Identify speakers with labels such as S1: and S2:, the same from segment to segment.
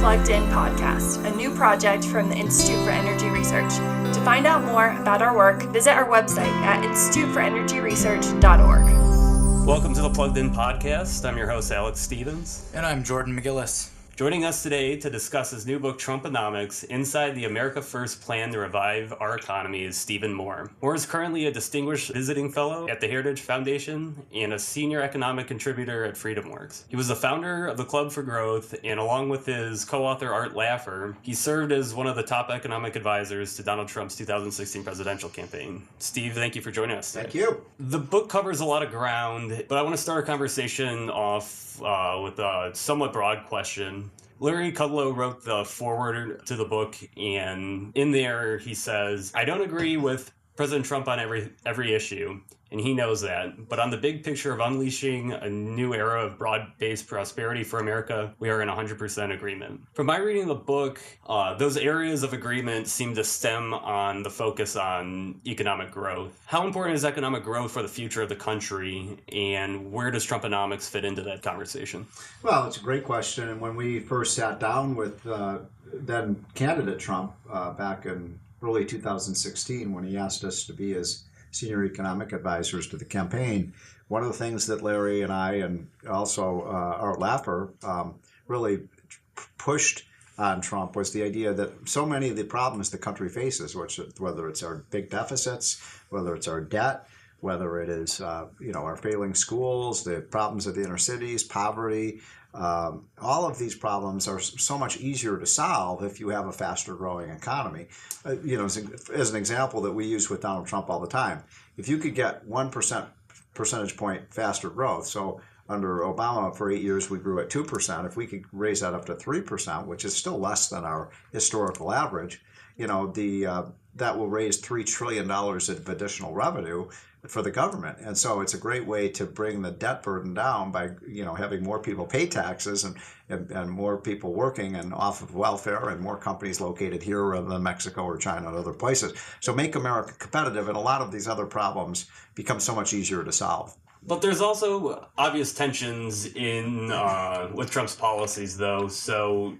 S1: Plugged In podcast, a new project from the Institute for Energy Research. To find out more about our work, visit our website at instituteforenergyresearch.org.
S2: Welcome to the Plugged In podcast. I'm your host, Alex Stevens.
S3: And I'm Jordan McGillis.
S2: Joining us today to discuss his new book, Trumponomics, Inside the America First Plan to Revive Our Economy is Stephen Moore. Moore is currently a distinguished visiting fellow at the Heritage Foundation and a senior economic contributor at FreedomWorks. He was the founder of the Club for Growth, and along with his co-author Art Laffer, he served as one of the top economic advisors to Donald Trump's 2016 presidential campaign. Steve, thank you for joining us today.
S4: Thank you.
S2: The book covers a lot of ground, but I want to start our conversation off with a somewhat broad question. Larry Kudlow wrote the foreword to the book, and in there he says, "I don't agree with President Trump on every issue, and he knows that. But on the big picture of unleashing a new era of broad-based prosperity for America, we are in 100% agreement." From my reading of the book, those areas of agreement seem to stem on the focus on economic growth. How important is economic growth for the future of the country, and where does Trumponomics fit into that conversation?
S4: Well, it's a great question. And when we first sat down with then candidate Trump back in early 2016, when he asked us to be his senior economic advisors to the campaign, one of the things that Larry and I and also Art Laffer really pushed on Trump was the idea that so many of the problems the country faces, whether it's our big deficits, whether it's our debt, whether it is our failing schools, the problems of the inner cities, poverty, all of these problems are so much easier to solve if you have a faster growing economy. As an example that we use with Donald Trump all the time, if you could get 1% point faster growth, so under Obama for 8 years we grew at 2%, if we could raise that up to 3%, which is still less than our historical average, that will raise $3 trillion of additional revenue for the government. And so it's a great way to bring the debt burden down by, having more people pay taxes and more people working and off of welfare and more companies located here rather than Mexico or China and other places. So make America competitive, and a lot of these other problems become so much easier to solve.
S2: But there's also obvious tensions in with Trump's policies, though. So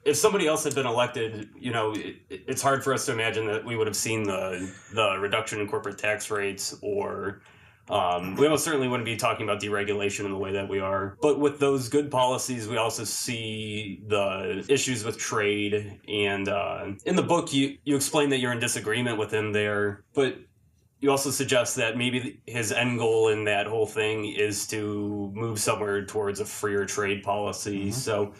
S2: if somebody else had been elected, it's hard for us to imagine that we would have seen the reduction in corporate tax rates, or we almost certainly wouldn't be talking about deregulation in the way that we are. But with those good policies, we also see the issues with trade. And in the book, you explain that you're in disagreement with him there, but you also suggest that maybe his end goal in that whole thing is to move somewhere towards a freer trade policy. Mm-hmm. So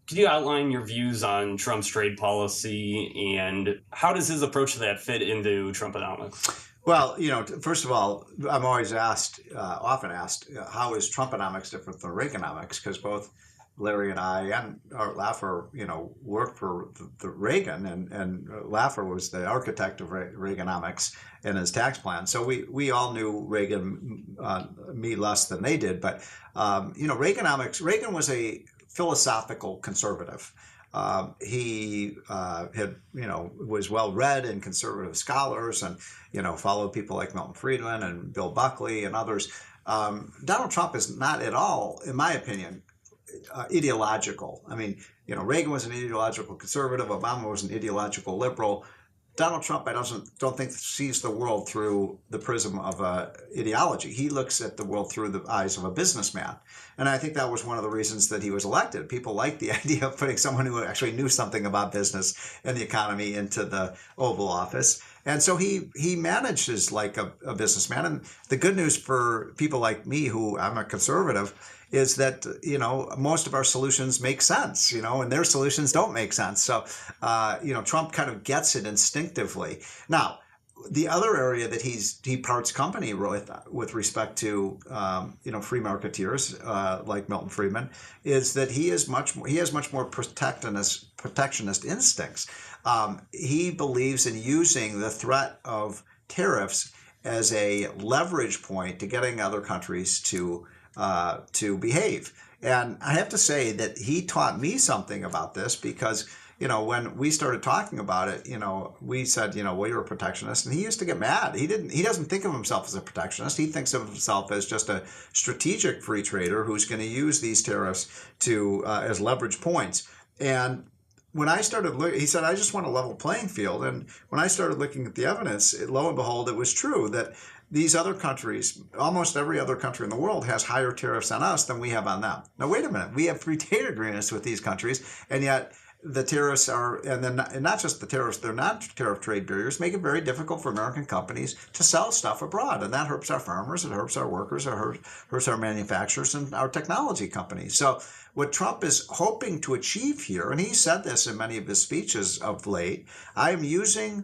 S2: could you outline your views on Trump's trade policy, and how does his approach to that fit into Trumponomics?
S4: Well, first of all, I'm always often asked, how is Trumponomics different than Reaganomics? Because both Larry and I and Art Laffer, worked for the Reagan, and Laffer was the architect of Reaganomics and his tax plan. So we all knew Reagan, me less than they did. But, Reaganomics, Reagan was a philosophical conservative. He was well read in conservative scholars and, followed people like Milton Friedman and Bill Buckley and others. Donald Trump is not at all, in my opinion, ideological. I mean, Reagan was an ideological conservative. Obama was an ideological liberal. Donald Trump, I don't think sees the world through the prism of ideology. He looks at the world through the eyes of a businessman. And I think that was one of the reasons that he was elected. People liked the idea of putting someone who actually knew something about business and the economy into the Oval Office. And so he manages like a businessman. And the good news for people like me, who I'm a conservative, is that, most of our solutions make sense, and their solutions don't make sense. So, Trump kind of gets it instinctively. Now, the other area that he parts company with respect to, free marketeers like Milton Friedman, is that he has much more protectionist instincts. He believes in using the threat of tariffs as a leverage point to getting other countries to behave. And I have to say that he taught me something about this, because, when we started talking about it, we said, well, you're a protectionist. And he used to get mad. He doesn't think of himself as a protectionist. He thinks of himself as just a strategic free trader who's going to use these tariffs as leverage points. And when I started looking, he said, I just want a level playing field. And when I started looking at the evidence, lo and behold, it was true that these other countries, almost every other country in the world, has higher tariffs on us than we have on them. Now, wait a minute. We have free trade agreements with these countries, and yet the tariffs are, and not just the tariffs, they're non-tariff trade barriers, make it very difficult for American companies to sell stuff abroad. And that hurts our farmers, it hurts our workers, it hurts our manufacturers and our technology companies. So what Trump is hoping to achieve here, and he said this in many of his speeches of late, I am using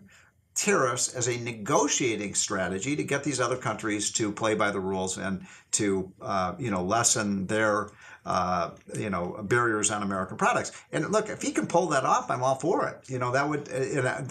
S4: tariffs as a negotiating strategy to get these other countries to play by the rules and to lessen their barriers on American products. And look, if he can pull that off, I'm all for it. That would,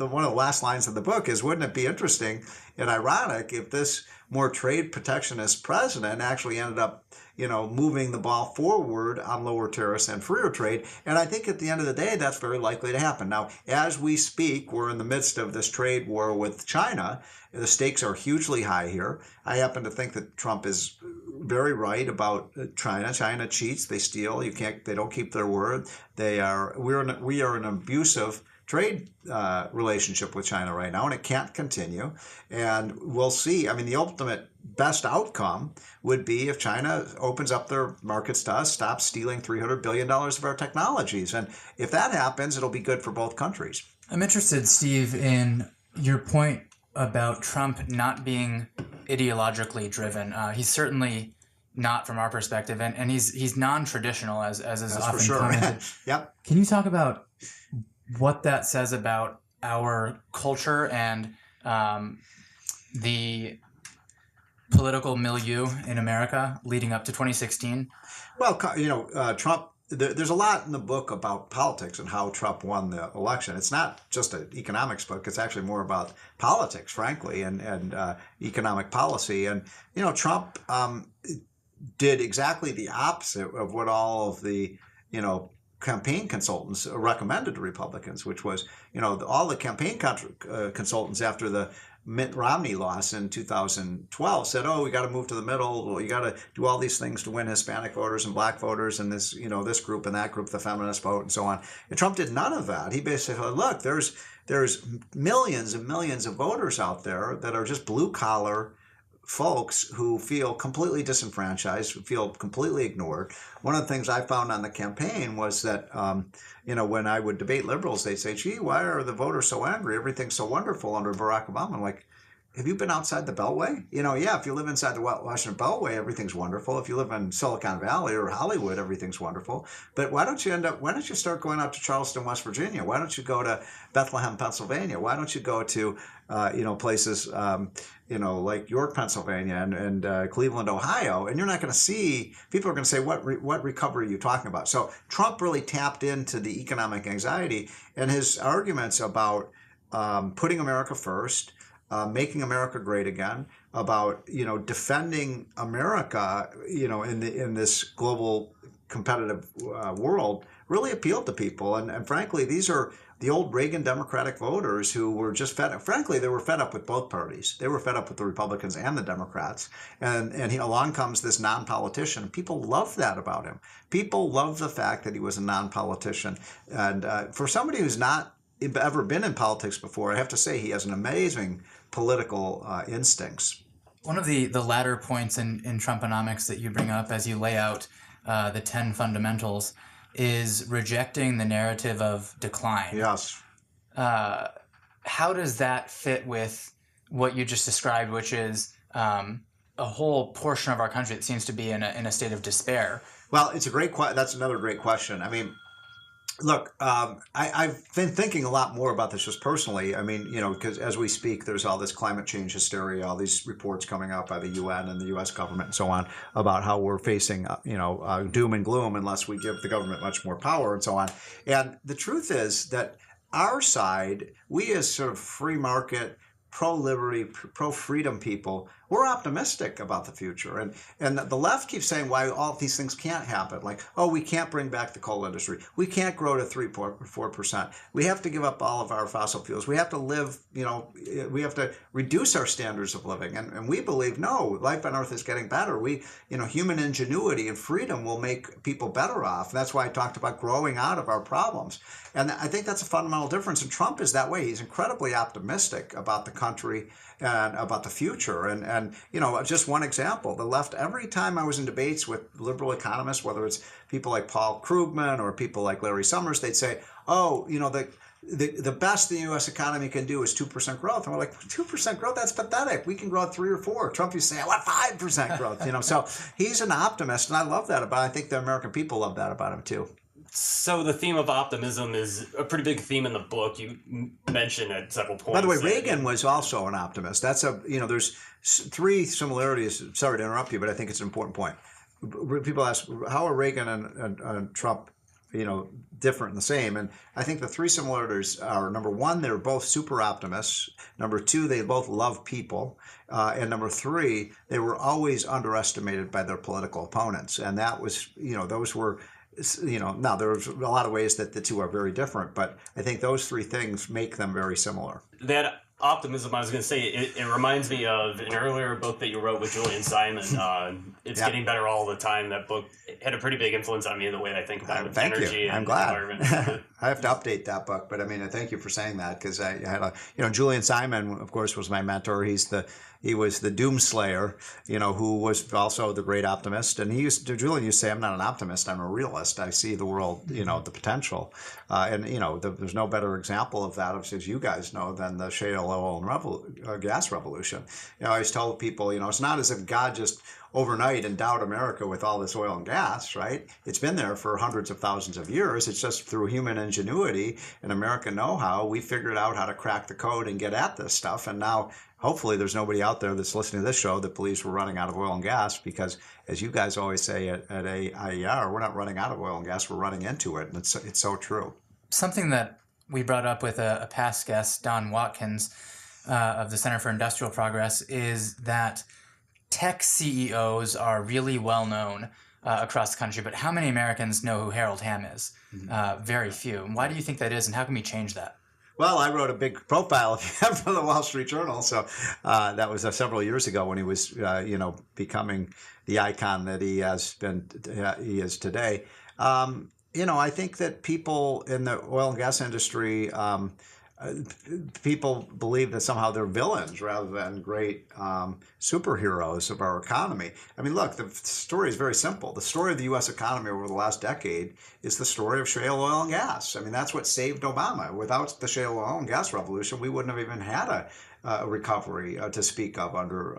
S4: one of the last lines of the book is, wouldn't it be interesting and ironic if this more trade protectionist president actually ended up moving the ball forward on lower tariffs and freer trade. And I think at the end of the day, that's very likely to happen. Now, as we speak, we're in the midst of this trade war with China. The stakes are hugely high here. I happen to think that Trump is very right about China. China cheats, they steal. They don't keep their word. We are in an abusive trade relationship with China right now, and it can't continue. And we'll see. I mean, the ultimate best outcome would be if China opens up their markets to us, stops stealing $300 billion of our technologies. And if that happens, it'll be good for both countries.
S3: I'm interested, Steve, in your point about Trump not being ideologically driven. He's certainly not from our perspective, and he's non-traditional, as is
S4: That's
S3: often
S4: for sure.
S3: commented.
S4: Yep.
S3: Can you talk about what that says about our culture and the political milieu in America leading up to 2016?
S4: Well, Trump, there's a lot in the book about politics and how Trump won the election. It's not just an economics book. It's actually more about politics, frankly, and economic policy. And, Trump did exactly the opposite of what all of the, campaign consultants recommended to Republicans, which was, all the campaign consultants after the Mitt Romney loss in 2012 said, we got to move to the middle. You got to do all these things to win Hispanic voters and black voters and this, this group and that group, the feminist vote and so on. And Trump did none of that. He basically said, look, there's millions and millions of voters out there that are just blue collar folks who feel completely disenfranchised, feel completely ignored. One of the things I found on the campaign was that, when I would debate liberals, they'd say, gee, why are the voters so angry? Everything's so wonderful under Barack Obama. I'm like, have you been outside the Beltway? Yeah, if you live inside the Washington Beltway, everything's wonderful. If you live in Silicon Valley or Hollywood, everything's wonderful. But why don't you start going out to Charleston, West Virginia? Why don't you go to Bethlehem, Pennsylvania? Why don't you go to, places, like York, Pennsylvania and Cleveland, Ohio? And you're not going to see, people are going to say, what recovery are you talking about? So Trump really tapped into the economic anxiety, and his arguments about putting America first, making America great again, about defending America, in this global competitive world, really appealed to people. And frankly, these are the old Reagan Democratic voters who were just fed up. Frankly, they were fed up with both parties. They were fed up with the Republicans and the Democrats. And along comes this non-politician. People love that about him. People love the fact that he was a non-politician. And for somebody who's not ever been in politics before, I have to say he has an amazing political instincts.
S3: One of the latter points in Trumponomics that you bring up as you lay out the 10 fundamentals is rejecting the narrative of decline.
S4: Yes.
S3: How does that fit with what you just described, which is a whole portion of our country that seems to be in a state of despair?
S4: Well, it's a great that's another great question. I mean, look, I've been thinking a lot more about this just personally. I mean, because as we speak, there's all this climate change hysteria, all these reports coming out by the UN and the U.S. government and so on about how we're facing, doom and gloom unless we give the government much more power and so on. And the truth is that our side, we as sort of free market, pro-liberty, pro-freedom people, we're optimistic about the future. And the left keeps saying why all of these things can't happen. Like, oh, we can't bring back the coal industry. We can't grow to 3.4%. We have to give up all of our fossil fuels. We have to live, we have to reduce our standards of living. And we believe, no, life on Earth is getting better. Human ingenuity and freedom will make people better off. That's why I talked about growing out of our problems. And I think that's a fundamental difference. And Trump is that way. He's incredibly optimistic about the country and about the future. And just one example, the left, every time I was in debates with liberal economists, whether it's people like Paul Krugman or people like Larry Summers, they'd say, oh, the best the U.S. economy can do is 2% growth. And we're like, 2% growth? That's pathetic. We can grow at 3 or 4. Trump used to say, I want 5% growth. So he's an optimist, and I love that about him. I think the American people love that about him too.
S2: So the theme of optimism is a pretty big theme in the book. You mentioned at several points.
S4: By the way, Reagan was also an optimist. That's there's 3 similarities. Sorry to interrupt you, but I think it's an important point. People ask, how are Reagan and Trump, different and the same? And I think the 3 similarities are, number 1, they're both super optimists. Number 2, they both love people. And number 3, they were always underestimated by their political opponents. And that was, those were, now there's a lot of ways that the 2 are very different, but I think those 3 things make them very similar.
S2: That optimism, I was going to say, it reminds me of an earlier book that you wrote with Julian Simon. It's Getting Better All the Time. That book had a pretty big influence on me in the way that I think about energy and environment.
S4: I have to update that book, but I mean, thank you for saying that, because I had Julian Simon, of course, was my mentor. He was the doomslayer, who was also the great optimist. And Julian used to say, I'm not an optimist, I'm a realist. I see the world, the potential. There's no better example of that, as you guys know, than the shale oil and gas revolution. I always tell people, it's not as if God just overnight endowed America with all this oil and gas, right? It's been there for hundreds of thousands of years. It's just through human ingenuity and American know-how, we figured out how to crack the code and get at this stuff. And now, hopefully, there's nobody out there that's listening to this show that believes we're running out of oil and gas, because, as you guys always say at AIER, we're not running out of oil and gas, we're running into it. And it's so true.
S3: Something that we brought up with a past guest, Don Watkins, of the Center for Industrial Progress, is that tech CEOs are really well known across the country, but how many Americans know who Harold Hamm is? Very few. And why do you think that is, and how can we change that?
S4: Well, I wrote a big profile for the Wall Street Journal, so that was several years ago when he was, becoming the icon that he is today. I think that people in the oil and gas industry, people believe that somehow they're villains rather than great superheroes of our economy. I mean, look, the story is very simple. The story of the U.S. economy over the last decade is the story of shale oil and gas. I mean, that's what saved Obama. Without the shale oil and gas revolution, we wouldn't have even had a recovery to speak of under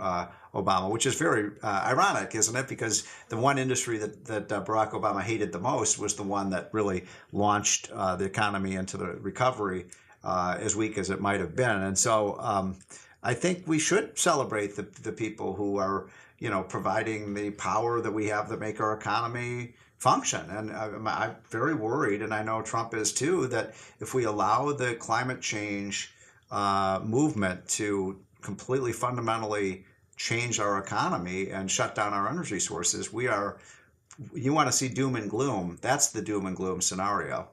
S4: Obama, which is very ironic, isn't it? Because the one industry that Barack Obama hated the most was the one that really launched the economy into the recovery, as weak as it might have been. And so I think we should celebrate the people who are, providing the power that we have that make our economy function. And I'm very worried, and I know Trump is too, that if we allow the climate change movement to completely fundamentally change our economy and shut down our energy sources, you want to see doom and gloom. That's the doom and gloom scenario.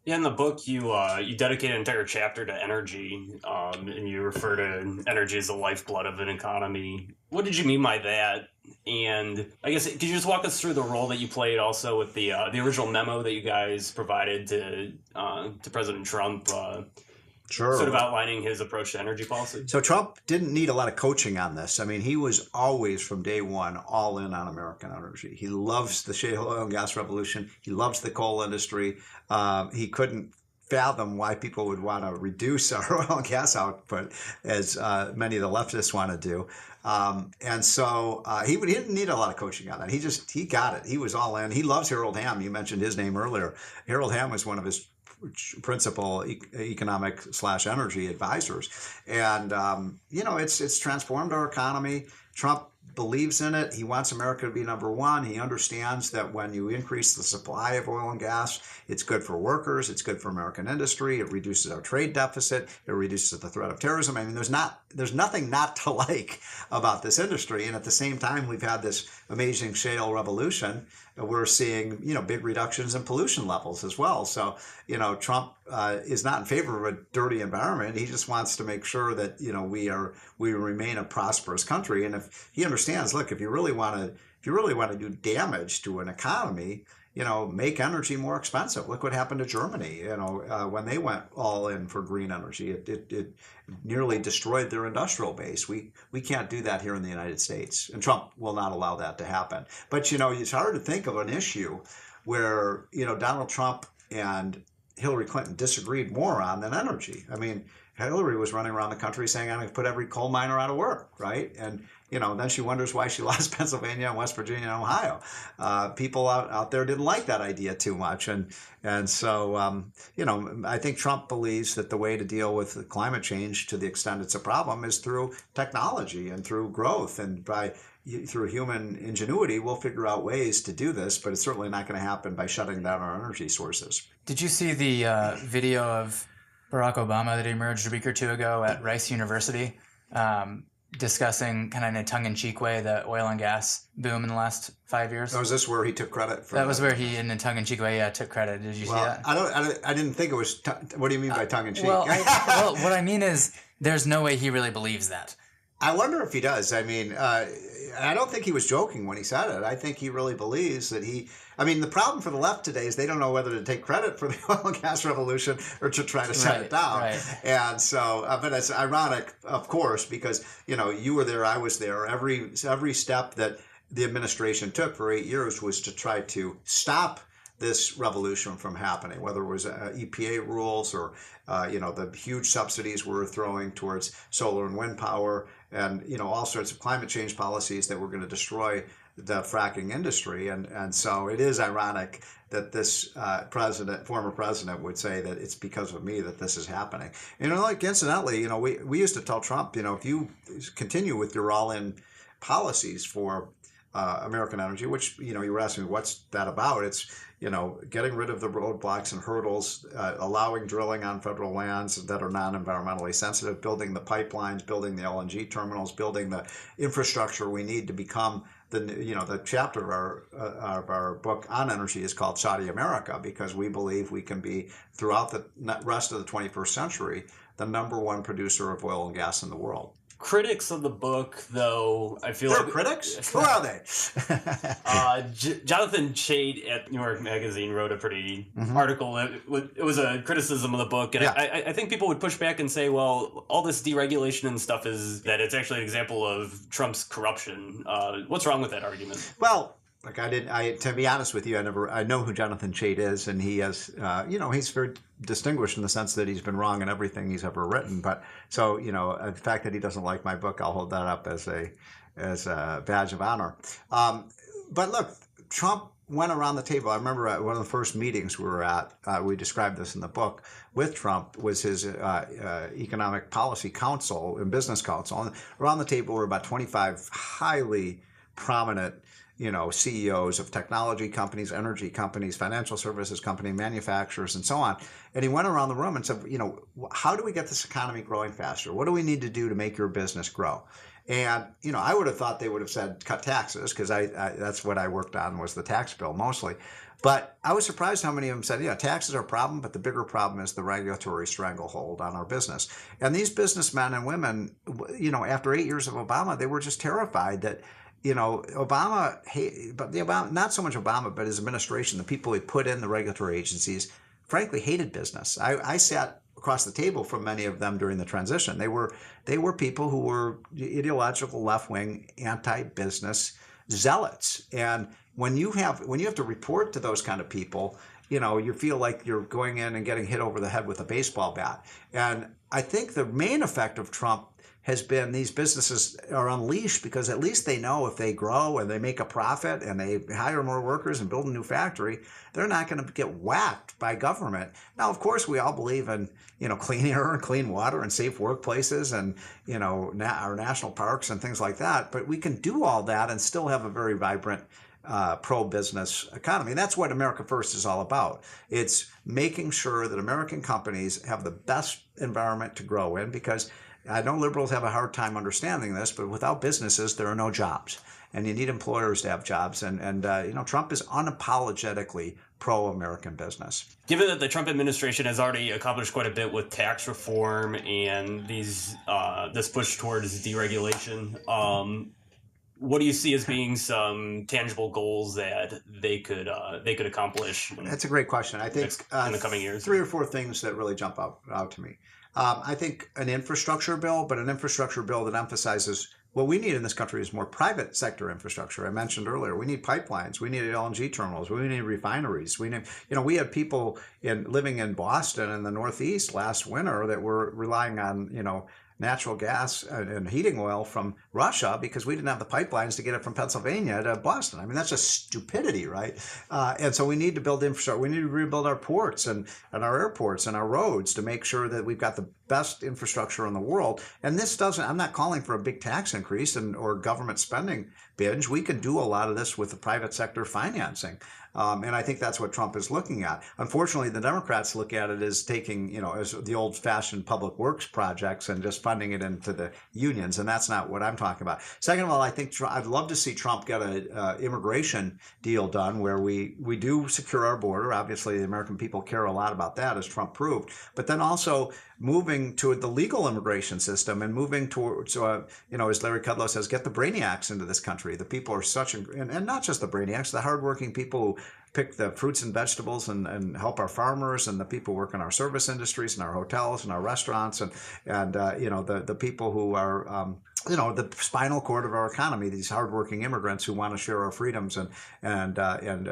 S2: Yeah, in the book, you dedicate an entire chapter to energy, and you refer to energy as the lifeblood of an economy. What did you mean by that? And I guess, could you just walk us through the role that you played also with the original memo that you guys provided to President Trump?
S4: Sure.
S2: Sort of outlining his approach to energy policy.
S4: So Trump didn't need a lot of coaching on this. I mean, he was always, from day one, all in on American energy. He loves the shale oil and gas revolution. He loves the coal industry. He couldn't fathom why people would want to reduce our oil and gas output, as many of the leftists want to do. And so he didn't need a lot of coaching on that. He got it. He was all in. He loves Harold Hamm. You mentioned his name earlier. Harold Hamm was one of his principal economic / energy advisors. And, it's transformed our economy. Trump believes in it. He wants America to be number one. He understands that when you increase the supply of oil and gas, it's good for workers, it's good for American industry, it reduces our trade deficit, it reduces the threat of terrorism. I mean, there's nothing not to like about this industry. And at the same time, we've had this amazing shale revolution. We're seeing, big reductions in pollution levels as well. So, Trump is not in favor of a dirty environment. He just wants to make sure that, we remain a prosperous country. And if he understands, look, if you really want to do damage to an economy, make energy more expensive. Look what happened to Germany, when they went all in for green energy. It nearly destroyed their industrial base. We can't do that here in the United States, and Trump will not allow that to happen. But, it's hard to think of an issue where, Donald Trump and Hillary Clinton disagreed more on than energy. I mean, Hillary was running around the country saying, I'm going to put every coal miner out of work, right? And, then she wonders why she lost Pennsylvania and West Virginia and Ohio. People out there didn't like that idea too much. And so, I think Trump believes that the way to deal with climate change, to the extent it's a problem, is through technology and through growth. And through human ingenuity, we'll figure out ways to do this, but it's certainly not going to happen by shutting down our energy sources.
S3: Did you see the video of Barack Obama that emerged a week or two ago at Rice University, discussing kind of in a tongue-in-cheek way the oil and gas boom in the last 5 years?
S4: Oh, is this where he took credit for
S3: that? Was where he, in a tongue-in-cheek way, took credit. Did you see that?
S4: I didn't think it was. What do you mean by tongue-in-cheek?
S3: Well, what I mean is, there's no way he really believes that.
S4: I wonder if he does. I mean, I don't think he was joking when he said it. I think he really believes that the problem for the left today is they don't know whether to take credit for the oil and gas revolution or to try to shut it down.
S3: Right.
S4: And so, but it's ironic, of course, because, you were there, I was there. Every step that the administration took for 8 years was to try to stop this revolution from happening, whether it was EPA rules or, the huge subsidies we're throwing towards solar and wind power, and, all sorts of climate change policies that were going to destroy the fracking industry. And so it is ironic that this former president would say that it's because of me that this is happening. Incidentally, we used to tell Trump, if you continue with your all-in policies for American energy, which, you were asking me, what's that about? It's, getting rid of the roadblocks and hurdles, allowing drilling on federal lands that are non-environmentally sensitive, building the pipelines, building the LNG terminals, building the infrastructure we need to become the chapter of our book on energy is called Saudi America, because we believe we can be, throughout the rest of the 21st century, the number one producer of oil and gas in the world.
S2: Critics of the book, though, I feel
S4: They're
S2: like...
S4: critics? Who are they?
S2: Jonathan Chait at New York Magazine wrote a pretty article. It was a criticism of the book, and yeah. I think people would push back and say, well, all this deregulation and stuff is that it's actually an example of Trump's corruption. What's wrong with that argument?
S4: Well, look, to be honest with you, I know who Jonathan Chait is, and he has, he's very distinguished in the sense that he's been wrong in everything he's ever written. But so, the fact that he doesn't like my book, I'll hold that up as a badge of honor. But look, Trump went around the table. I remember at one of the first meetings we were at, we described this in the book, with Trump, was his economic policy council and business council. And around the table were about 25 highly prominent CEOs of technology companies, energy companies, financial services companies, manufacturers, and so on. And he went around the room and said, how do we get this economy growing faster? What do we need to do to make your business grow? And, I would have thought they would have said cut taxes, because that's what I worked on, was the tax bill mostly. But I was surprised how many of them said, taxes are a problem, but the bigger problem is the regulatory stranglehold on our business. And these businessmen and women, after 8 years of Obama, they were just terrified that, Obama, not so much Obama, but his administration, the people he put in the regulatory agencies, frankly, hated business. I sat across the table from many of them during the transition. They were people who were ideological, left-wing, anti-business zealots. And when you have to report to those kind of people, you feel like you're going in and getting hit over the head with a baseball bat. And I think the main effect of Trump has been these businesses are unleashed because at least they know if they grow and they make a profit and they hire more workers and build a new factory, they're not going to get whacked by government. Now, of course, we all believe in, clean air and clean water and safe workplaces and, our national parks and things like that. But we can do all that and still have a very vibrant pro-business economy. And that's what America First is all about. It's making sure that American companies have the best environment to grow in, because I know liberals have a hard time understanding this, but without businesses, there are no jobs. And you need employers to have jobs. And Trump is unapologetically pro-American business.
S2: Given that the Trump administration has already accomplished quite a bit with tax reform and this push towards deregulation, what do you see as being some tangible goals that they could accomplish?
S4: That's a great question. I think
S2: in the coming years,
S4: 3 or 4 things that really jump out to me. I think an infrastructure bill, but an infrastructure bill that emphasizes what we need in this country is more private sector infrastructure. I mentioned earlier, we need pipelines, we need LNG terminals, we need refineries. We need, we had people living in Boston in the Northeast last winter that were relying on, natural gas and heating oil from Russia because we didn't have the pipelines to get it from Pennsylvania to Boston. I mean, that's just stupidity, right? And so we need to build infrastructure. We need to rebuild our ports and our airports and our roads to make sure that we've got the best infrastructure in the world. And this doesn't, I'm not calling for a big tax increase or government spending binge. We can do a lot of this with the private sector financing. And I think that's what Trump is looking at. Unfortunately, the Democrats look at it as taking, as the old-fashioned public works projects and just funding it into the unions, and that's not what I'm talking about. Second of all, I think I'd love to see Trump get an immigration deal done where we do secure our border. Obviously, the American people care a lot about that, as Trump proved. But then also moving to the legal immigration system and moving towards, as Larry Kudlow says, get the brainiacs into this country. The people are and not just the brainiacs, the hardworking people who pick the fruits and vegetables and help our farmers and the people who work in our service industries and our hotels and our restaurants and the people who are the spinal cord of our economy, these hardworking immigrants who want to share our freedoms and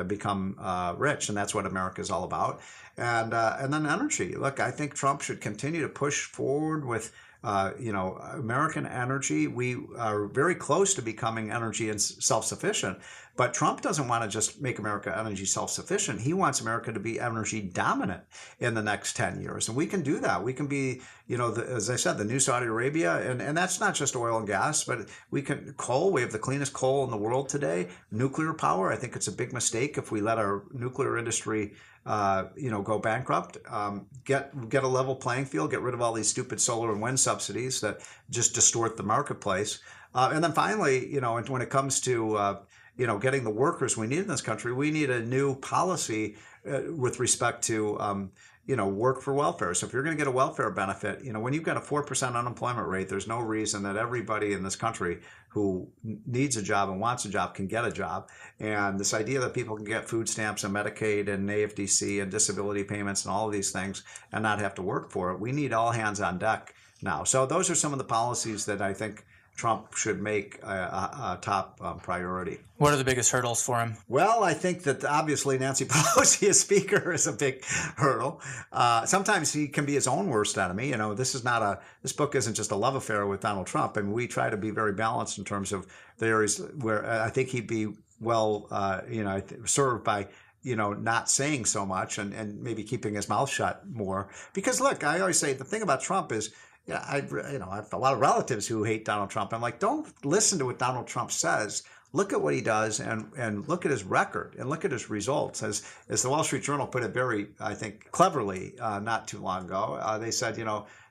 S4: become rich, and that's what America is all about. And then energy. Look, I think Trump should continue to push forward with American energy. We are very close to becoming energy and self-sufficient, but Trump doesn't want to just make America energy self-sufficient. He wants America to be energy dominant in the next 10 years. And we can do that. We can be, as I said, the new Saudi Arabia. And that's not just oil and gas, but we have the cleanest coal in the world today. Nuclear power, I think it's a big mistake if we let our nuclear industry go bankrupt. Get a level playing field, get rid of all these stupid solar and wind subsidies that just distort the marketplace. And then finally, when it comes to, getting the workers we need in this country, we need a new policy with respect to, work for welfare. So if you're going to get a welfare benefit, when you've got a 4% unemployment rate, there's no reason that everybody in this country who needs a job and wants a job can get a job. And this idea that people can get food stamps and Medicaid and AFDC and disability payments and all of these things and not have to work for it, we need all hands on deck now. So those are some of the policies that I think Trump should make a top priority.
S3: What are the biggest hurdles for him?
S4: Well, I think that obviously Nancy Pelosi as Speaker is a big hurdle. Sometimes he can be his own worst enemy. This book isn't just a love affair with Donald Trump, and we try to be very balanced in terms of the areas where I think he'd be well, served by not saying so much and maybe keeping his mouth shut more. Because look, I always say the thing about Trump is, I have a lot of relatives who hate Donald Trump. I'm like, don't listen to what Donald Trump says. Look at what he does and look at his record and look at his results. As the Wall Street Journal put it very, I think, cleverly not too long ago, they said,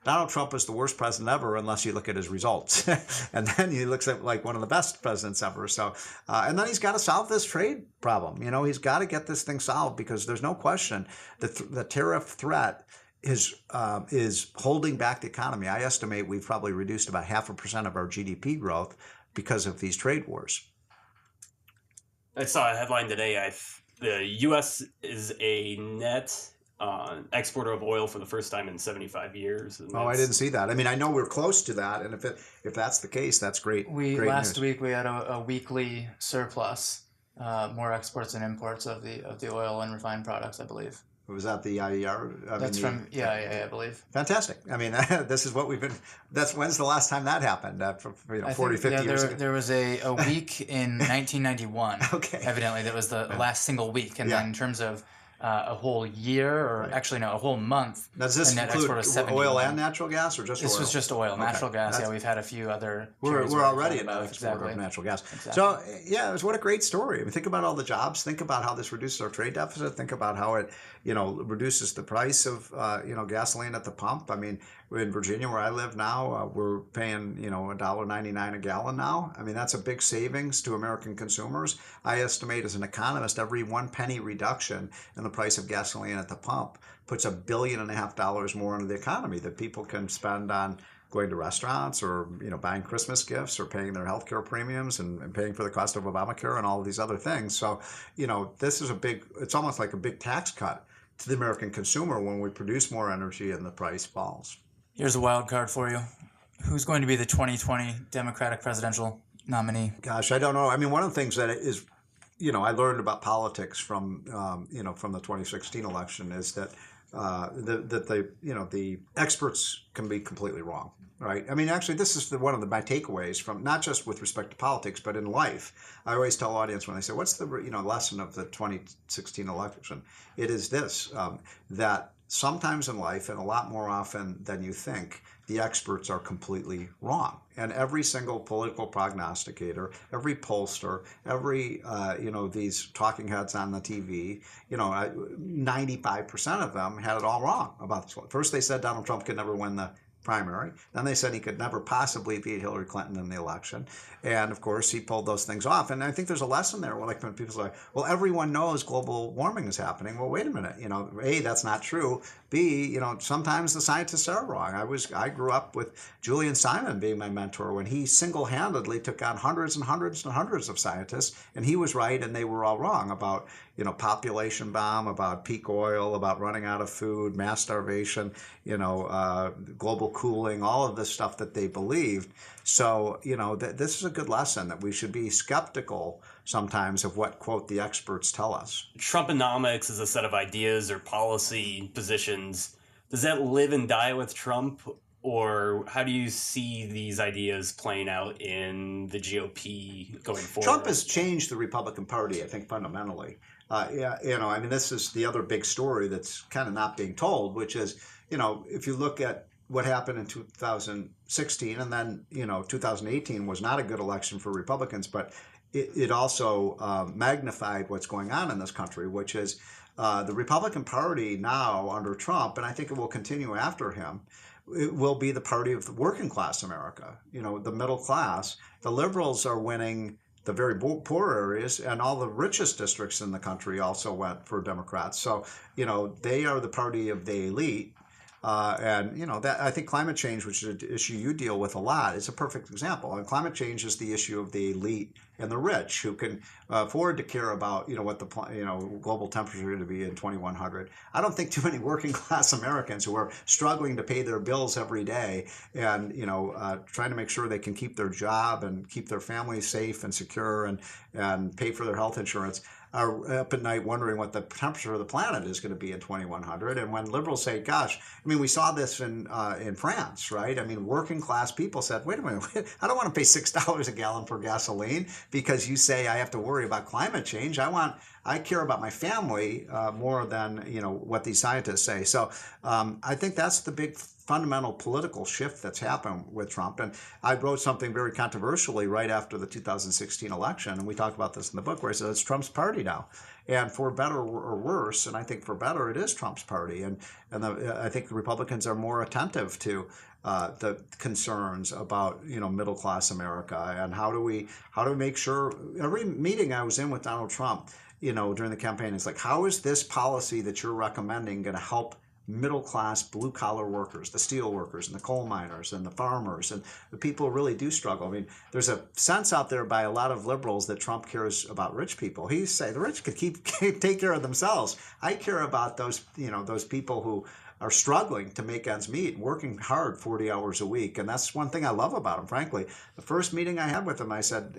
S4: Donald Trump is the worst president ever unless you look at his results. And then he looks at like one of the best presidents ever. So, and then he's got to solve this trade problem. He's got to get this thing solved because there's no question the tariff threat is holding back the economy. I estimate we've probably reduced about 0.5% of our GDP growth because of these trade wars.
S2: I saw a headline today. The U.S. is a net exporter of oil for the first time in 75 years.
S4: Oh, I didn't see that. I mean, I know we're close to that, and if that's the case, that's great.
S3: Last week we had a weekly surplus, more exports and imports of the oil and refined products, I believe.
S4: Was that the IER?
S3: That's from I believe.
S4: Fantastic. I mean, this is what we've been. When's the last time that happened? 40, 50 years ago.
S3: There was a week in 1991.
S4: Okay.
S3: Evidently, that was the last single week, and
S4: Yeah.
S3: then in terms of a whole year, or actually no, a whole month.
S4: Now, does this
S3: the net
S4: include
S3: export was 71.
S4: oil and natural gas, or just oil?
S3: This was just oil.
S4: Okay.
S3: Natural gas. Yeah, we've had a few other. carries
S4: We're
S3: we've
S4: already
S3: talked
S4: an
S3: about.
S4: exporter of natural gas.
S3: Exactly.
S4: So yeah, what a great story. I mean, think about all the jobs. Think about how this reduces our trade deficit. Think about how it, reduces the price of gasoline at the pump. I mean, in Virginia, where I live now, we're paying $1.99 a gallon now. I mean, that's a big savings to American consumers. I estimate, as an economist, every 1 penny reduction in the price of gasoline at the pump puts $1.5 billion more into the economy that people can spend on going to restaurants, or buying Christmas gifts, or paying their healthcare premiums, and paying for the cost of Obamacare and all of these other things. So this is it's almost like a big tax cut to the American consumer when we produce more energy and the price falls.
S3: Here's a wild card for you. Who's going to be the 2020 Democratic presidential nominee?
S4: Gosh, I don't know. I mean, one of the things that is, I learned about politics from the 2016 election is that the experts can be completely wrong, right? I mean, actually, this is one of my takeaways from, not just with respect to politics, but in life. I always tell audience when they say, "What's the lesson of the 2016 election?" It is this: that sometimes in life, and a lot more often than you think, the experts are completely wrong. And every single political prognosticator, every pollster, every, these talking heads on the TV, 95% of them had it all wrong about this one. First, they said Donald Trump could never win the primary. Then they said he could never possibly beat Hillary Clinton in the election. And of course, he pulled those things off. And I think there's a lesson there. Like when people say, well, everyone knows global warming is happening. Well, wait a minute. A, that's not true. B, sometimes the scientists are wrong. I grew up with Julian Simon being my mentor when he single-handedly took on hundreds and hundreds and hundreds of scientists, and he was right and they were all wrong about population bomb, about peak oil, about running out of food, mass starvation, global cooling, all of this stuff that they believed. So, this is a good lesson that we should be skeptical sometimes of what, quote, the experts tell us.
S2: Trumponomics is a set of ideas or policy positions. Does that live and die with Trump? Or how do you see these ideas playing out in the GOP going forward?
S4: Trump has changed the Republican Party, I think, fundamentally. This is the other big story that's kind of not being told, which is, if you look at what happened in 2016, and then, 2018 was not a good election for Republicans, but it also magnified what's going on in this country, which is the Republican Party now under Trump, and I think it will continue after him, it will be the party of the working class America, the middle class. The liberals are winning the very poor areas, and all the richest districts in the country also went for Democrats. So, they are the party of the elite. That I think climate change, which is an issue you deal with a lot, is a perfect example. And climate change is the issue of the elite and the rich who can afford to care about what the global temperature is going to be in 2100. I don't think too many working class Americans who are struggling to pay their bills every day and trying to make sure they can keep their job and keep their families safe and secure and pay for their health insurance are up at night wondering what the temperature of the planet is going to be in 2100. And when liberals say, gosh, we saw this in France, right? Working class people said, wait a minute, I don't want to pay $6 a gallon for gasoline because you say I have to worry about climate change. I care about my family more than what these scientists say. So I think that's the big fundamental political shift that's happened with Trump. And I wrote something very controversially right after the 2016 election, and we talk about this in the book, where I said it's Trump's party now. And for better or worse, and I think for better, it is Trump's party. And I think the Republicans are more attentive to the concerns about middle class America, and how do we make sure. Every meeting I was in with Donald Trump, during the campaign, it's like, how is this policy that you're recommending going to help middle class blue collar workers, the steel workers and the coal miners and the farmers and the people who really do struggle? There's a sense out there by a lot of liberals that Trump cares about rich people. He say the rich could take care of themselves. I care about those people who are struggling to make ends meet, working hard 40 hours a week. And that's one thing I love about him, frankly. The first meeting I had with him, I said,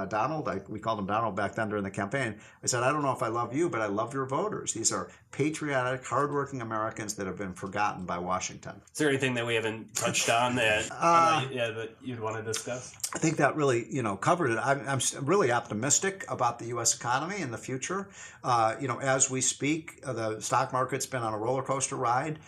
S4: Donald, we called him Donald back then during the campaign. I said, I don't know if I love you, but I love your voters. These are patriotic, hardworking Americans that have been forgotten by Washington.
S2: Is there anything that we haven't touched on that that you'd want to discuss?
S4: I think that really, covered it. I'm really optimistic about the U.S. economy in the future. As we speak, the stock market's been on a roller coaster ride.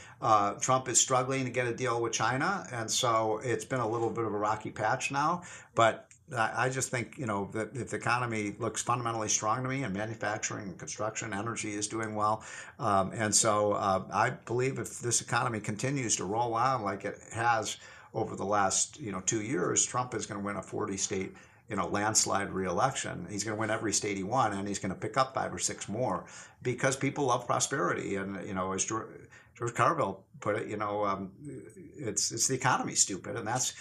S4: Trump is struggling to get a deal with China, and so it's been a little bit of a rocky patch now. But I just think, that if the economy looks fundamentally strong to me, and manufacturing and construction, energy is doing well. And so I believe if this economy continues to roll on like it has over the last 2 years, Trump is going to win a 40-state landslide re-election. He's going to win every state he won, and he's going to pick up 5 or 6 more because people love prosperity. And as George Carville put it, it's the economy, stupid. And that's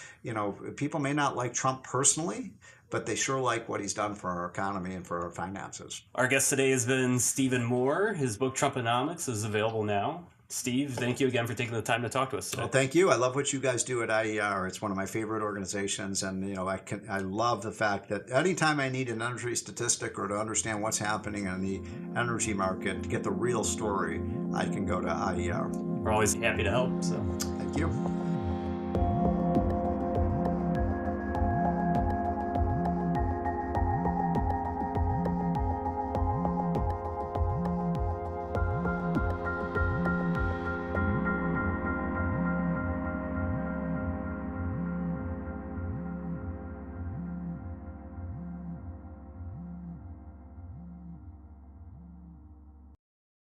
S4: people may not like Trump personally, but they sure like what he's done for our economy and for our finances.
S2: Our guest today has been Stephen Moore. His book Trumponomics is available now. Steve, thank you again for taking the time to talk to us today.
S4: Well, thank you. I love what you guys do at IER. It's one of my favorite organizations, and I love the fact that anytime I need an energy statistic or to understand what's happening in the energy market, to get the real story, I can go to IER.
S2: We're always happy to help. So,
S4: thank you.